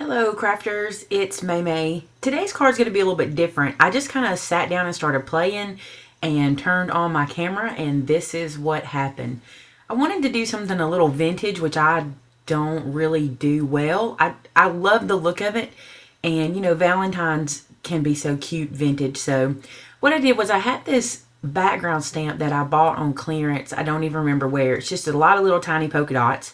Hello crafters, it's Maymay. Today's card is going to be a little bit different. I just kind of sat down and started playing and turned on my camera, and this is what happened. I wanted to do something a little vintage, which I don't really do well. I love the look of it, and you know, Valentine's can be so cute vintage. So what I did was I had this background stamp that I bought on clearance. I don't even remember where. It's just a lot of little tiny polka dots.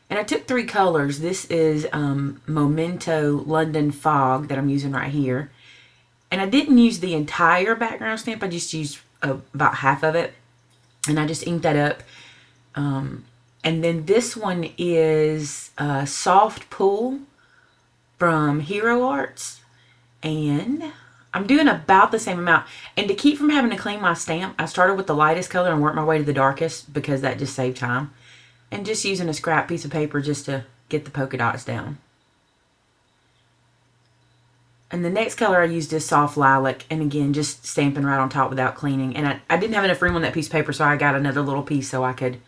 And I took 3 colors. This is Memento London Fog that I'm using right here. And I didn't use the entire background stamp. I just used about half of it. And I just inked that up. And then this one is Soft Pool from Hero Arts. And I'm doing about the same amount. And to keep from having to clean my stamp, I started with the lightest color and worked my way to the darkest because that just saved time. And just using a scrap piece of paper just to get the polka dots down. And the next color I used is Soft Lilac. And again, just stamping right on top without cleaning. And I didn't have enough room on that piece of paper, so I got another little piece so I could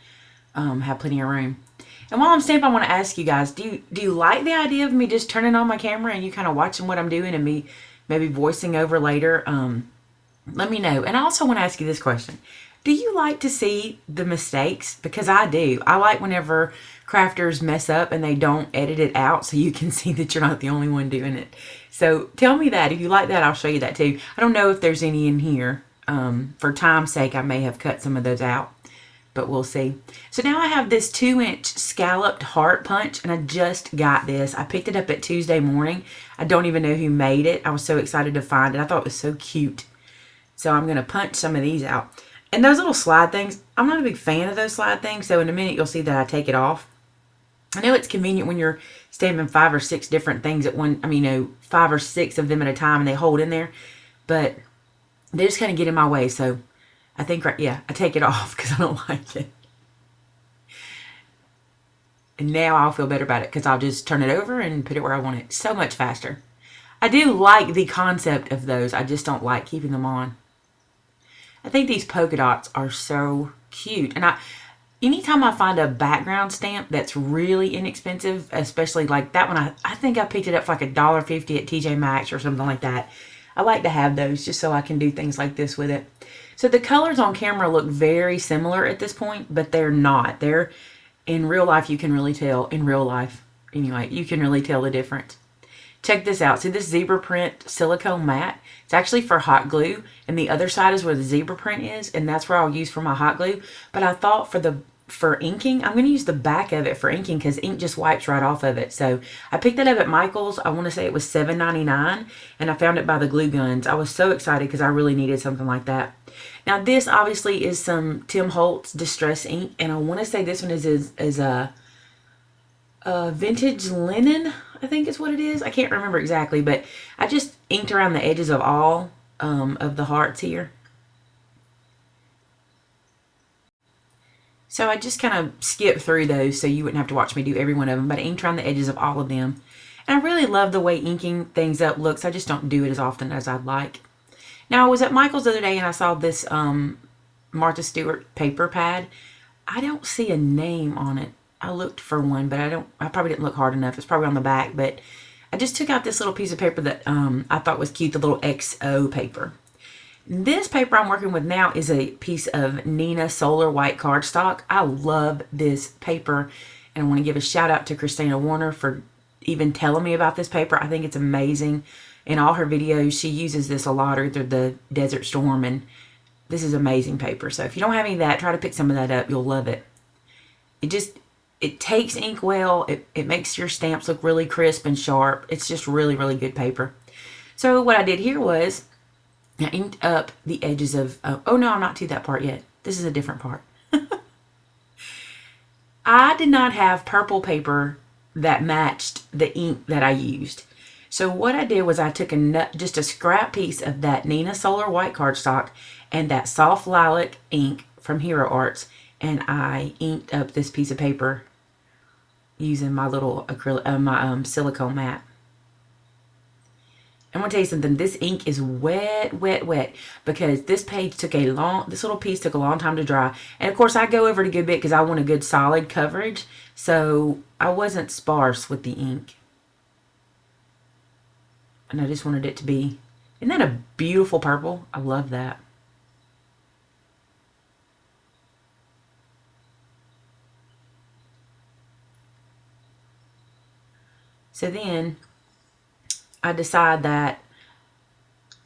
have plenty of room. And while I'm stamping, I want to ask you guys, do you like the idea of me just turning on my camera and you kind of watching what I'm doing and me maybe voicing over later? Let me know. And I also want to ask you this question. Do you like to see the mistakes? Because I do. I like whenever crafters mess up and they don't edit it out so you can see that you're not the only one doing it. So tell me that. If you like that, I'll show you that too. I don't know if there's any in here. For time's sake, I may have cut some of those out, but we'll see. So now I have this 2-inch scalloped heart punch, and I just got this. I picked it up at Tuesday morning. I don't even know who made it. I was so excited to find it. I thought it was so cute. So I'm going to punch some of these out. And those little slide things, I'm not a big fan of those slide things, so in a minute you'll see that I take it off. I know it's convenient when you're stamping 5 or 6 different things at one, 5 or 6 of them at a time and they hold in there, but they just kind of get in my way, so I think, I take it off because I don't like it. And now I'll feel better about it because I'll just turn it over and put it where I want it. So much faster. I do like the concept of those, I just don't like keeping them on. I think these polka dots are so cute. And anytime I find a background stamp that's really inexpensive, especially like that one, I think I picked it up for like $1.50 at TJ Maxx or something like that. I like to have those just so I can do things like this with it. So the colors on camera look very similar at this point, but they're not. They're, in real life, you can really tell. In real life, anyway, you can really tell the difference. Check this out. See this zebra print silicone mat? It's actually for hot glue, and the other side is where the zebra print is, and that's where I'll use for my hot glue. But I thought for inking, I'm going to use the back of it for inking because ink just wipes right off of it. So I picked that up at Michael's. I want to say it was $7.99, and I found it by the glue guns. I was so excited because I really needed something like that. Now this obviously is some Tim Holtz Distress ink, and I want to say this one is a vintage linen, I think is what it is. I can't remember exactly, but I just inked around the edges of all of the hearts here. So I just kind of skipped through those so you wouldn't have to watch me do every one of them, but I inked around the edges of all of them. And I really love the way inking things up looks. I just don't do it as often as I'd like. Now I was at Michael's the other day and I saw this Martha Stewart paper pad. I don't see a name on it. I looked for one, but I probably didn't look hard enough. It's probably on the back, but I just took out this little piece of paper that I thought was cute, the little XO paper. This paper I'm working with now is a piece of Nina Solar White cardstock. I love this paper, and I want to give a shout out to Christina Warner for even telling me about this paper. I think it's amazing. In all her videos, she uses this a lot, or the Desert Storm, and this is amazing paper. So if you don't have any of that, try to pick some of that up. You'll love it. It takes ink well. It makes your stamps look really crisp and sharp. It's just really, really good paper. So what I did here was I inked up the edges of... oh, no, I'm not to that part yet. This is a different part. I did not have purple paper that matched the ink that I used. So what I did was I took just a scrap piece of that Nina Solar White cardstock and that Soft Lilac ink from Hero Arts, and I inked up this piece of paper using my little acrylic, silicone mat. I'm gonna tell you something. This ink is wet, wet, wet because this little piece took a long time to dry. And of course, I go over it a good bit because I want a good solid coverage. So I wasn't sparse with the ink. And I just wanted it to be, isn't that a beautiful purple? I love that. So then I decide that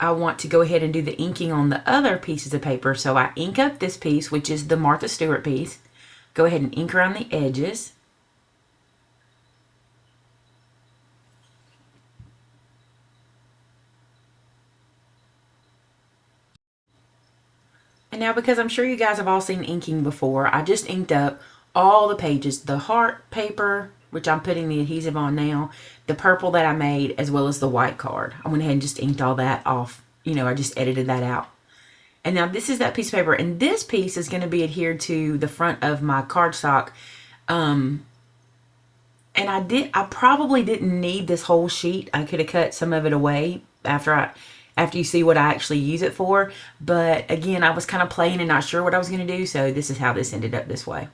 I want to go ahead and do the inking on the other pieces of paper. So I ink up this piece, which is the Martha Stewart piece. Go ahead and ink around the edges. And now, because I'm sure you guys have all seen inking before, I just inked up all the pages, the heart paper, which I'm putting the adhesive on now, the purple that I made, as well as the white card. I went ahead and just inked all that off. You know, I just edited that out. And now this is that piece of paper, and this piece is going to be adhered to the front of my cardstock. And I probably didn't need this whole sheet. I could have cut some of it away after you see what I actually use it for. But again, I was kind of playing and not sure what I was going to do, so this is how this ended up this way.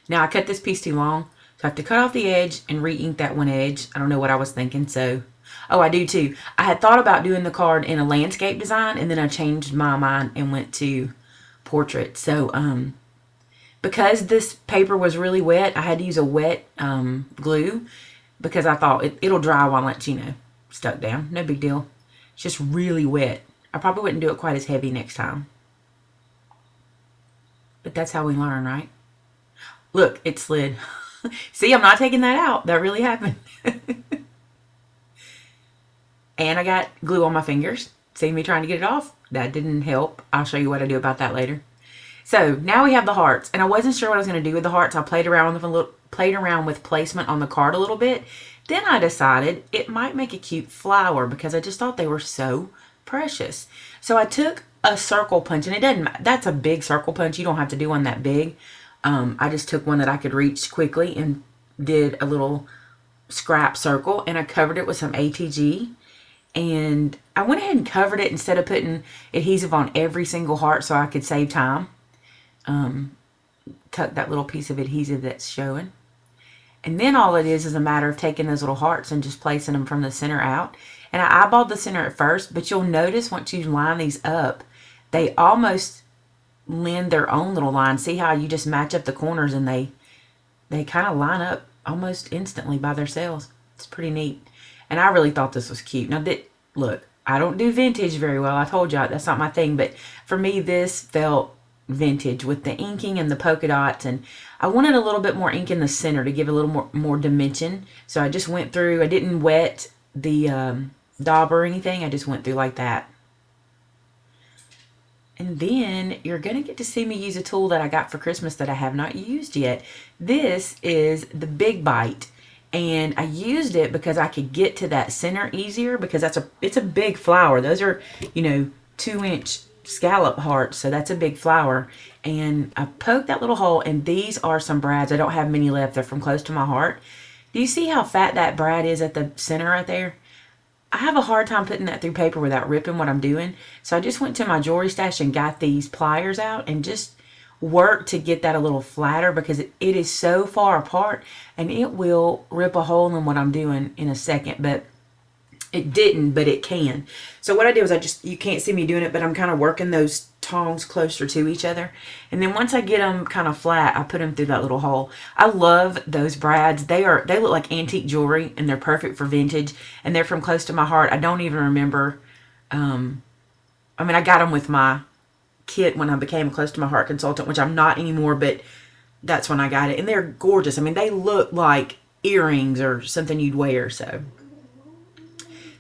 Now I cut this piece too long, so I have to cut off the edge and re-ink that one edge. I don't know what I was thinking, so... Oh, I do too. I had thought about doing the card in a landscape design, and then I changed my mind and went to portrait. So, because this paper was really wet, I had to use a wet glue, because I thought it'll dry while it's, stuck down. No big deal. It's just really wet. I probably wouldn't do it quite as heavy next time. But that's how we learn, right? Look, it slid. See, I'm not taking that out. That really happened. And I got glue on my fingers. See me trying to get it off? That didn't help. I'll show you what I do about that later. So now we have the hearts, and I wasn't sure what I was going to do with the hearts. I played around with placement on the card a little bit. Then I decided it might make a cute flower because I just thought they were so precious. So I took a circle punch, and that's a big circle punch. You don't have to do one that big. I just took one that I could reach quickly and did a little scrap circle, and I covered it with some ATG. And I went ahead and covered it instead of putting adhesive on every single heart so I could save time. Tuck that little piece of adhesive that's showing. And then all it is a matter of taking those little hearts and just placing them from the center out. And I eyeballed the center at first, but you'll notice once you line these up, they almost lend their own little line. See how you just match up the corners and they kind of line up almost instantly by themselves. It's pretty neat. And I really thought this was cute. Now, look, I don't do vintage very well. I told y'all that's not my thing. But for me, this felt vintage with the inking and the polka dots. And I wanted a little bit more ink in the center to give a little more dimension. So I just went through. I didn't wet the daub or anything. I just went through like that. And then you're going to get to see me use a tool that I got for Christmas that I have not used yet. This is the Big Bite. And I used it because I could get to that center easier because it's a big flower. Those are, 2-inch scallop hearts. So that's a big flower. And I poked that little hole, and these are some brads. I don't have many left. They're from close to my heart. Do you see how fat that brad is at the center right there? I have a hard time putting that through paper without ripping what I'm doing. So I just went to my jewelry stash and got these pliers out and just work to get that a little flatter because it is so far apart and it will rip a hole in what I'm doing in a second. But it didn't, but it can. So what I did was you can't see me doing it, but I'm kind of working those tongs closer to each other. And then once I get them kind of flat, I put them through that little hole. I love those brads. They look like antique jewelry and they're perfect for vintage and they're from close to my heart. I don't even remember. I got them with my kit when I became a close to my heart consultant, which I'm not anymore, but that's when I got it. And they're gorgeous. They look like earrings or something you'd wear. So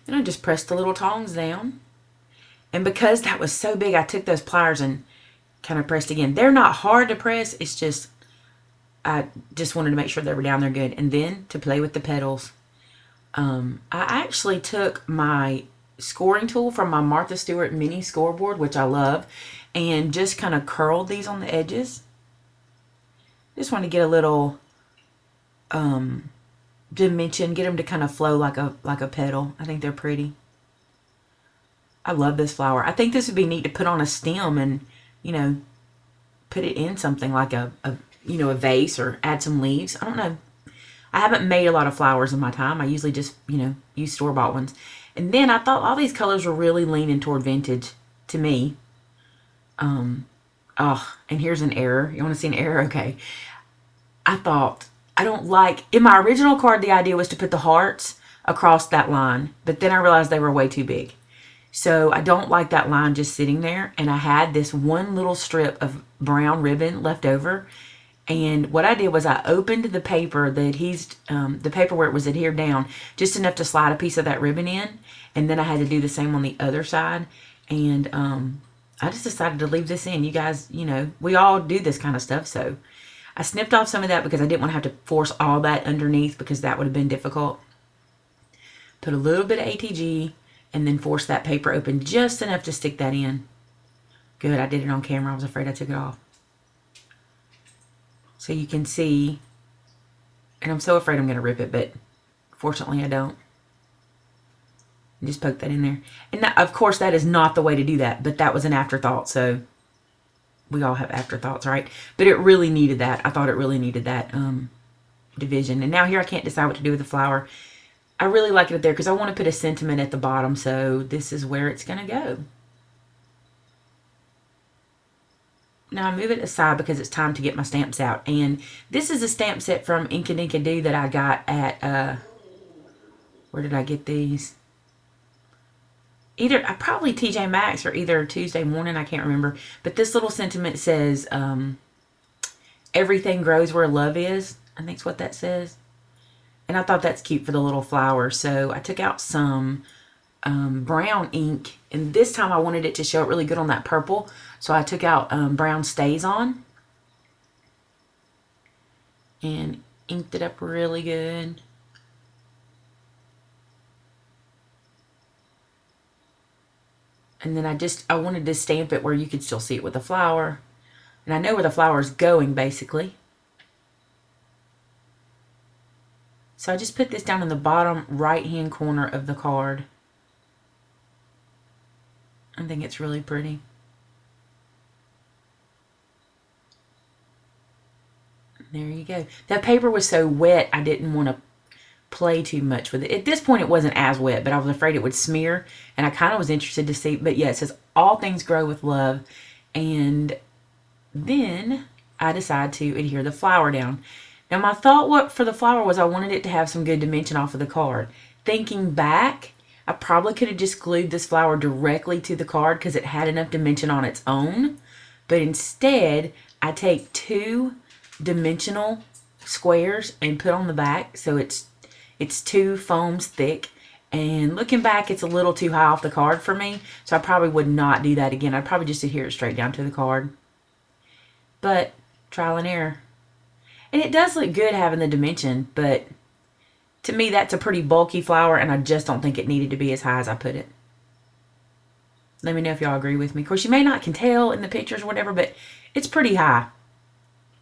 then I just pressed the little tongs down. And because that was so big, I took those pliers and kind of pressed again. They're not hard to press. It's just, I just wanted to make sure they were down there good. And then to play with the petals, I actually took my scoring tool from my Martha Stewart mini scoreboard, which I love, and just kind of curled these on the edges. Just want to get a little dimension, get them to kind of flow like a petal. I think they're pretty. I love this flower. I think this would be neat to put on a stem and, put it in something like a vase or add some leaves. I don't know. I haven't made a lot of flowers in my time. I usually just, use store-bought ones. And then I thought all these colors were really leaning toward vintage to me. And here's an error. You want to see an error? Okay. I thought, I don't like, in my original card, the idea was to put the hearts across that line. But then I realized they were way too big. So I don't like that line just sitting there. And I had this one little strip of brown ribbon left over. And what I did was I opened the paper, the paper where it was adhered down, just enough to slide a piece of that ribbon in. And then I had to do the same on the other side. And I just decided to leave this in. You guys, we all do this kind of stuff. So I snipped off some of that because I didn't want to have to force all that underneath, because that would have been difficult. Put a little bit of ATG and then force that paper open just enough to stick that in. Good, I did it on camera. I was afraid I took it off. So you can see, and I'm so afraid I'm going to rip it, but fortunately I don't. Just poke that in there. And that, of course, that is not the way to do that, but that was an afterthought. So we all have afterthoughts, right? But it really needed that. I thought it really needed that division. And now here I can't decide what to do with the flower. I really like it up there because I want to put a sentiment at the bottom. So this is where it's going to go. Now I move it aside because it's time to get my stamps out. And this is a stamp set from Ink and Inkadoo that I got at, where did I get these? Probably TJ Maxx or either Tuesday Morning, I can't remember. But this little sentiment says, everything grows where love is. I think that's what that says. And I thought that's cute for the little flower. So I took out some brown ink. And this time I wanted it to show it really good on that purple. So I took out brown Stays On. And inked it up really good. And then I wanted to stamp it where you could still see it with the flower. And I know where the flower is going, basically. So I just put this down in the bottom right-hand corner of the card. I think it's really pretty. There you go. That paper was so wet, I didn't want to play too much with it. At this point, it wasn't as wet, but I was afraid it would smear. And I kind of was interested to see. But yeah, it says, all things grow with love. And then I decided to adhere the flower down. Now, my thought for the flower was I wanted it to have some good dimension off of the card. Thinking back, I probably could have just glued this flower directly to the card because it had enough dimension on its own. But instead, I take 2 dimensional squares and put on the back. So it's 2 foams thick. And looking back, it's a little too high off the card for me. So I probably would not do that again. I'd probably just adhere it straight down to the card. But trial and error. And it does look good having the dimension, but to me that's a pretty bulky flower, and I just don't think it needed to be as high as I put it. Let me know if y'all agree with me. Of course, you may not can tell in the pictures or whatever, but it's pretty high,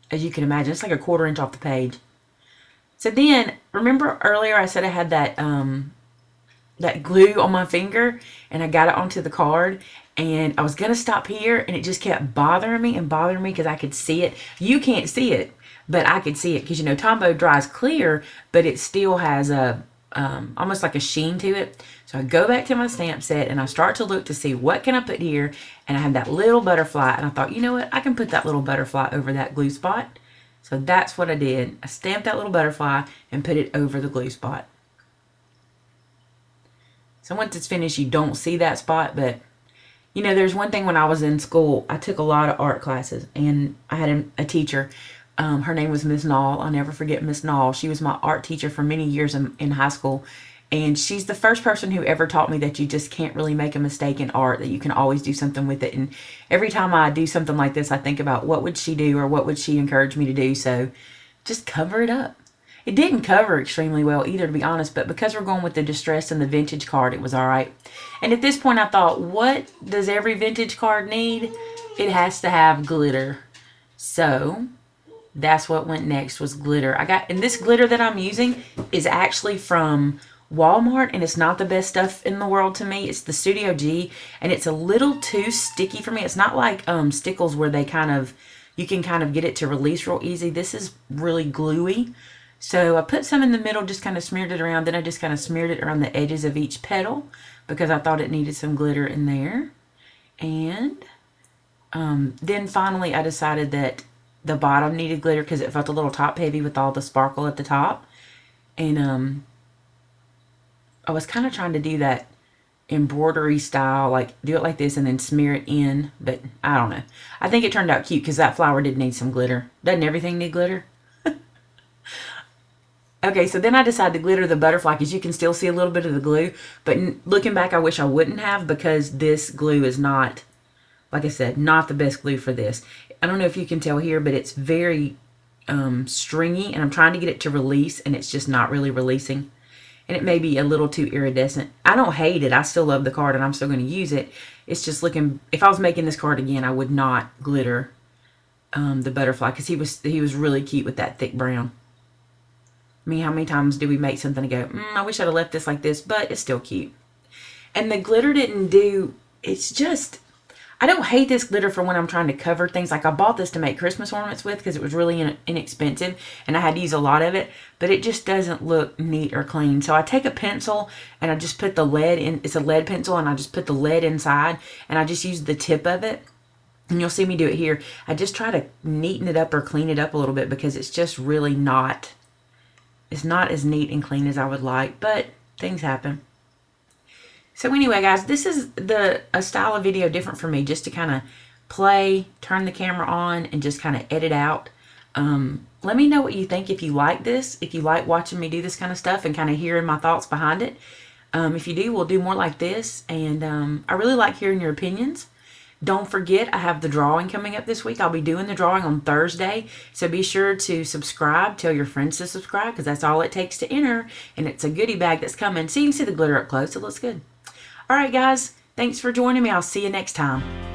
as you can imagine. It's like a 1/4 inch off the page. So then, remember earlier I said I had that that glue on my finger, and I got it onto the card, and I was going to stop here, and it just kept bothering me because I could see it. You can't see it, but I could see it because, Tombow dries clear, but it still has a almost like a sheen to it. So I go back to my stamp set, and I start to look to see what can I put here, and I have that little butterfly, and I thought, you know what, I can put that little butterfly over that glue spot. So that's what I did. I stamped that little butterfly and put it over the glue spot. So once it's finished, you don't see that spot, but there's one thing. When I was in school, I took a lot of art classes, and I had a teacher. Her name was Miss Nall. I'll never forget Miss Nall. She was my art teacher for many years in high school, and she's the first person who ever taught me that you just can't really make a mistake in art, that you can always do something with it. And every time I do something like this, I think about what would she do or what would she encourage me to do. So just cover it up. It didn't cover extremely well either, to be honest, but because we're going with the distressed and the vintage card, it was all right. And at this point, I thought, what does every vintage card need? It has to have glitter. So that's what went next, was glitter. And this glitter that I'm using is actually from Walmart, and it's not the best stuff in the world to me. It's the Studio G, and it's a little too sticky for me. It's not like Stickles where you can kind of get it to release real easy. This is really gluey. So I put some in the middle, just kind of smeared it around. Then I just kind of smeared it around the edges of each petal because I thought it needed some glitter in there. And then finally I decided that the bottom needed glitter because it felt a little top heavy with all the sparkle at the top. And I was kind of trying to do that embroidery style, like do it like this and then smear it in, but I don't know. I think it turned out cute because that flower did need some glitter. Doesn't everything need glitter? Okay, so then I decided to glitter the butterfly because you can still see a little bit of the glue, but looking back I wish I wouldn't have because this glue is not, like I said, not the best glue for this. I don't know if you can tell here, but it's very stringy, and I'm trying to get it to release and it's just not really releasing. And it may be a little too iridescent. I don't hate it. I still love the card and I'm still going to use it. It's just looking, if I was making this card again, I would not glitter the butterfly because he was really cute with that thick brown. I mean, how many times do we make something and go, I wish I'd have left this like this, but it's still cute. And the glitter didn't do, it's just, I don't hate this glitter for when I'm trying to cover things. Like I bought this to make Christmas ornaments with because it was really inexpensive and I had to use a lot of it, but it just doesn't look neat or clean. So I take a pencil and I just put the lead in, it's a lead pencil, and I just put the lead inside and I just use the tip of it. And you'll see me do it here. I just try to neaten it up or clean it up a little bit because it's just really not, it's not as neat and clean as I would like, but things happen. So anyway, guys, this is a style of video different for me, just to kind of play, turn the camera on, and just kind of edit out. Let me know what you think if you like this, if you like watching me do this kind of stuff and kind of hearing my thoughts behind it. If you do, we'll do more like this, and I really like hearing your opinions. Don't forget, I have the drawing coming up this week. I'll be doing the drawing on Thursday, so be sure to subscribe. Tell your friends to subscribe because that's all it takes to enter, and it's a goodie bag that's coming. So you can see the glitter up close. It looks good. All right, guys, thanks for joining me. I'll see you next time.